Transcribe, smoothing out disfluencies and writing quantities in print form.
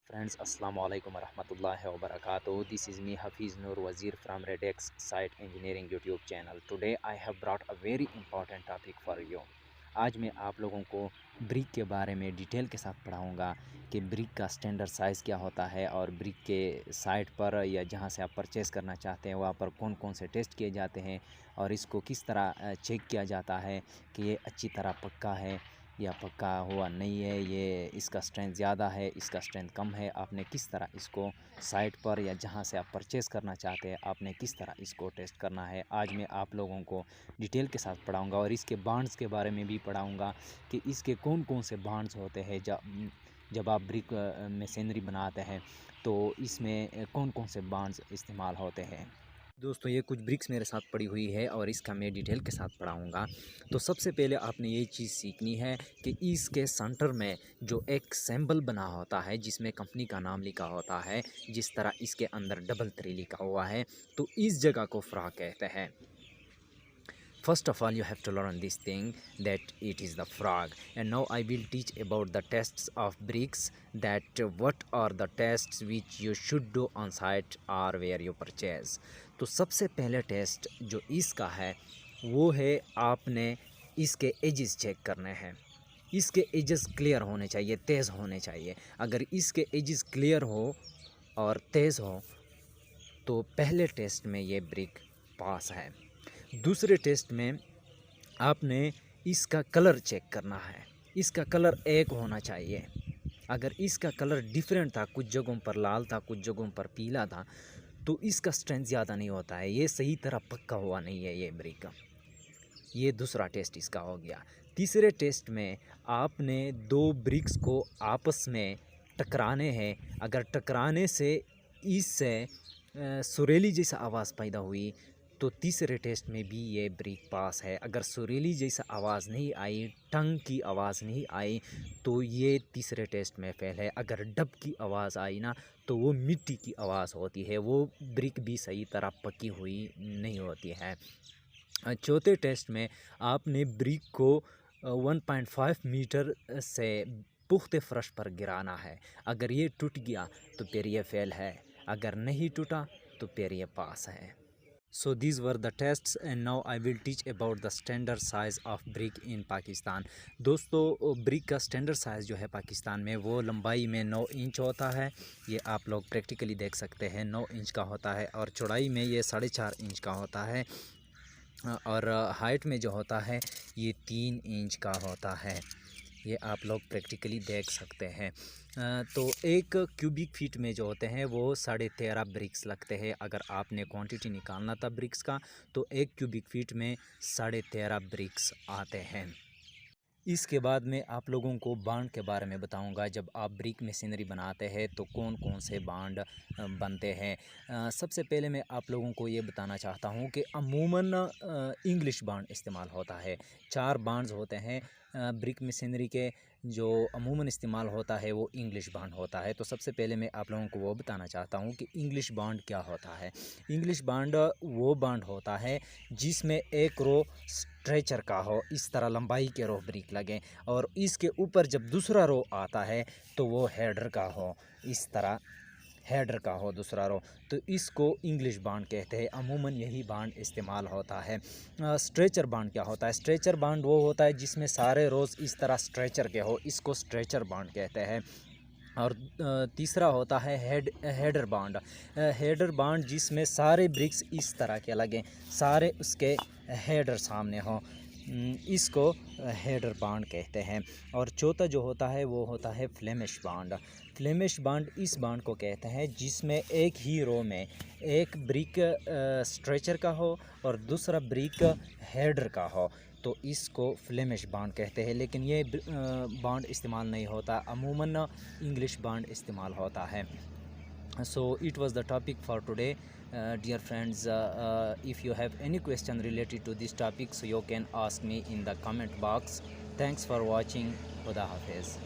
Friends, Assalamu alaikum warahmatullahi wabarakatuh. This is me Hafiz Noor Wazir from Redex Site Engineering YouTube channel. Today I have brought a very important topic for you. आज मैं आप लोगों को brick के बारे में detail के साथ पढ़ाऊंगा कि ब्रिक का स्टैंडर्ड साइज़ क्या होता है और ब्रिक के साइट पर या जहां से आप परचेज़ करना चाहते हैं वहाँ पर कौन कौन से टेस्ट किए जाते हैं और इसको किस तरह चेक किया जाता है कि ये अच्छी तरह पक्का है या पक्का हुआ नहीं है, ये इसका स्ट्रेंथ ज़्यादा है, इसका स्ट्रेंथ कम है। आपने किस तरह इसको साइट पर या जहां से आप परचेज़ करना चाहते हैं आपने किस तरह इसको टेस्ट करना है, आज मैं आप लोगों को डिटेल के साथ पढ़ाऊंगा। और इसके बांड्स के बारे में भी पढ़ाऊंगा कि इसके कौन कौन से बांड्स होते हैं। जब आप ब्रिक मशीनरी बनाते हैं तो इसमें कौन कौन से बांड्स इस्तेमाल होते हैं। दोस्तों, ये कुछ ब्रिक्स मेरे साथ पड़ी हुई है और इसका मैं डिटेल के साथ पढ़ाऊंगा। तो सबसे पहले आपने ये चीज़ सीखनी है कि इसके सेंटर में जो एक सिंबल बना होता है जिसमें कंपनी का नाम लिखा होता है, जिस तरह इसके अंदर डबल 3 लिखा हुआ है, तो इस जगह को फ्रॉग कहते हैं। First of all, you have to learn this thing that it is the frog. And now I will teach about the tests of bricks, that what are the tests which you should do on site or where you purchase. तो सबसे पहले test जो इसका है वो है आपने इसके एजेस चेक करने हैं। इसके एजेस क्लियर होने चाहिए, तेज़ होने चाहिए। अगर इसके एजेस क्लियर हो और तेज़ हो तो पहले टेस्ट में ये ब्रिक पास है। दूसरे टेस्ट में आपने इसका कलर चेक करना है। इसका कलर एक होना चाहिए। अगर इसका कलर डिफरेंट था, कुछ जगहों पर लाल था, कुछ जगहों पर पीला था, तो इसका स्ट्रेंथ ज़्यादा नहीं होता है, ये सही तरह पक्का हुआ नहीं है ये ब्रिक का। ये दूसरा टेस्ट इसका हो गया। तीसरे टेस्ट में आपने दो ब्रिक्स को आपस में टकराने हैं। अगर टकराने से इससे सुरीली जैसा आवाज़ पैदा हुई तो तीसरे टेस्ट में भी ये ब्रिक पास है। अगर सुरीली जैसा आवाज़ नहीं आई, टंग की आवाज़ नहीं आई, तो ये तीसरे टेस्ट में फेल है। अगर डब की आवाज़ आई ना तो वो मिट्टी की आवाज़ होती है, वो ब्रिक भी सही तरह पकी हुई नहीं होती है। चौथे टेस्ट में आपने ब्रिक को 1.5 मीटर से पुख्ते फर्श पर गिराना है। अगर ये टूट गया तो फिर ये फेल है, अगर नहीं टूटा तो फिर ये पास है। So these were the tests and now I will teach about the standard size of brick in Pakistan. दोस्तों, ब्रिक का स्टैंडर्ड साइज़ जो है पाकिस्तान में वो लंबाई में 9 इंच होता है। ये आप लोग प्रैक्टिकली देख सकते हैं, 9 इंच का होता है। और चौड़ाई में ये 4.5 इंच का होता है और हाइट में जो होता है ये 3 इंच का होता है। ये आप लोग प्रैक्टिकली देख सकते हैं। तो एक क्यूबिक फीट में जो होते हैं वो 13.5 ब्रिक्स लगते हैं। अगर आपने क्वांटिटी निकालना था ब्रिक्स का तो एक क्यूबिक फीट में 13.5 ब्रिक्स आते हैं। इसके बाद मैं आप लोगों को बांड के बारे में बताऊंगा। जब आप ब्रिक मशीनरी बनाते हैं तो कौन कौन से बांड बनते हैं। सबसे पहले मैं आप लोगों को ये बताना चाहता हूँ कि अमूमन इंग्लिश बांड इस्तेमाल होता है। 4 बांड्स होते हैं ब्रिक मशीनरी के, जो अमूमन इस्तेमाल होता है वो इंग्लिश बांड होता है। तो सबसे पहले मैं आप लोगों को वो बताना चाहता हूँ कि इंग्लिश बांड क्या होता है। इंग्लिश बांड वो बांड होता है जिसमें एक रो स्ट्रेचर का हो, इस तरह लंबाई के रो ब्रिक लगे, और इसके ऊपर जब दूसरा रो आता है तो वो हेडर का हो, इस तरह हेडर का हो दूसरा रो, तो इसको इंग्लिश बांड कहते हैं। अमूमन यही बांड इस्तेमाल होता है। स्ट्रेचर बांड क्या होता है। स्ट्रेचर बांड वो होता है जिसमें सारे रोज़ इस तरह स्ट्रेचर के हो, इसको स्ट्रेचर बांड कहते हैं। और तीसरा होता है हेडर बांड। हेडर बांड जिसमें सारे ब्रिक्स इस तरह के लगें, सारे उसके हेडर सामने हों, इसको हेडर बांड कहते हैं। और चौथा जो होता है वो होता है फ्लेमिश बांड। फ्लेमिश बांड इस बांड को कहते हैं जिसमें एक ही रो में एक ब्रिक स्ट्रेचर का हो और दूसरा ब्रिक हेडर का हो, तो इसको फ्लेमिश बांड कहते हैं। लेकिन ये बांड इस्तेमाल नहीं होता, अमूमन इंग्लिश बांड इस्तेमाल होता है। So it was the topic for today. Dear friends, if you have any question related to this topic, so you can ask me in the comment box. Thanks for watching. Khuda Hafiz.